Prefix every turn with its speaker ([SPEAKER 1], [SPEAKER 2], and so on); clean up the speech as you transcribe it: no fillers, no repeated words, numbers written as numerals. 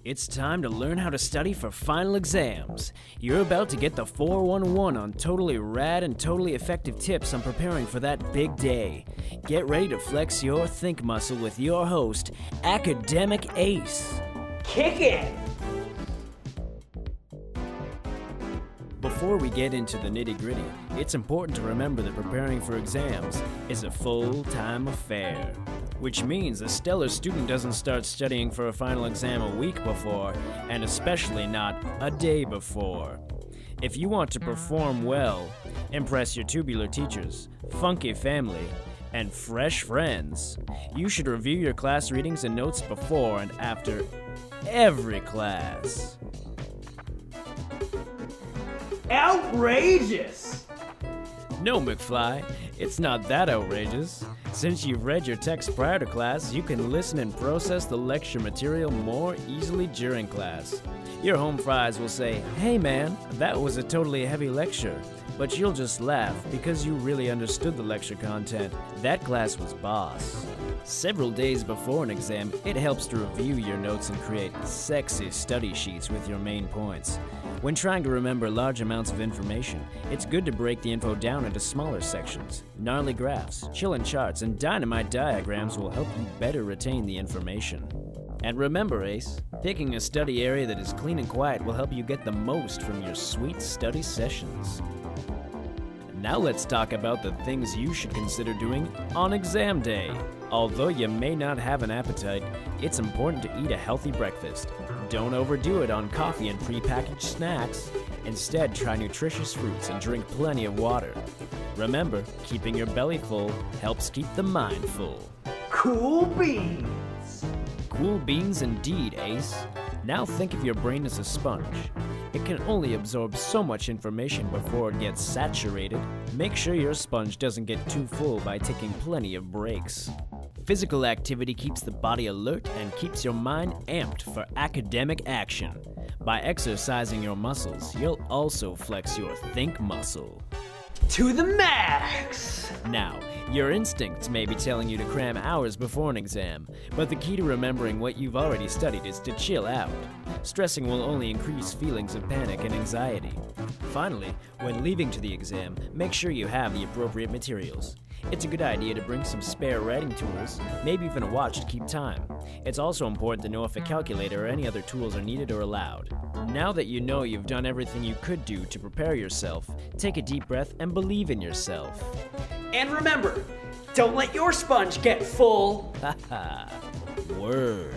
[SPEAKER 1] It's time to learn how to study for final exams. You're about to get the 411 on totally rad and totally effective tips on preparing for that big day. Get ready to flex your think muscle with your host, Academic Ace.
[SPEAKER 2] Kick it!
[SPEAKER 1] Before we get into the nitty-gritty, it's important to remember that preparing for exams is a full-time affair. Which means a stellar student doesn't start studying for a final exam a week before, and especially not a day before. If you want to perform well, impress your tubular teachers, funky family, and fresh friends, you should review your class readings and notes before and after every class.
[SPEAKER 2] Outrageous!
[SPEAKER 1] No, McFly, it's not that outrageous. Since you've read your text prior to class, you can listen and process the lecture material more easily during class. Your home fries will say, "Hey man, that was a totally heavy lecture," but you'll just laugh because you really understood the lecture content. That class was boss. Several days before an exam, it helps to review your notes and create sexy study sheets with your main points. When trying to remember large amounts of information, it's good to break the info down into smaller sections. Gnarly graphs, chillin' charts, and dynamite diagrams will help you better retain the information. And remember, Ace, picking a study area that is clean and quiet will help you get the most from your sweet study sessions. Now let's talk about the things you should consider doing on exam day. Although you may not have an appetite, it's important to eat a healthy breakfast. Don't overdo it on coffee and prepackaged snacks. Instead, try nutritious fruits and drink plenty of water. Remember, keeping your belly full helps keep the mind full.
[SPEAKER 2] Cool beans!
[SPEAKER 1] Cool beans indeed, Ace. Now think of your brain as a sponge. It can only absorb so much information before it gets saturated. Make sure your sponge doesn't get too full by taking plenty of breaks. Physical activity keeps the body alert and keeps your mind amped for academic action. By exercising your muscles, you'll also flex your think muscle.
[SPEAKER 2] To the max!
[SPEAKER 1] Now, your instincts may be telling you to cram hours before an exam, but the key to remembering what you've already studied is to chill out. Stressing will only increase feelings of panic and anxiety. Finally, when leaving to the exam, make sure you have the appropriate materials. It's a good idea to bring some spare writing tools, maybe even a watch to keep time. It's also important to know if a calculator or any other tools are needed or allowed. Now that you know you've done everything you could do to prepare yourself, take a deep breath and believe in yourself.
[SPEAKER 2] And remember, don't let your sponge get full.
[SPEAKER 1] Haha, word.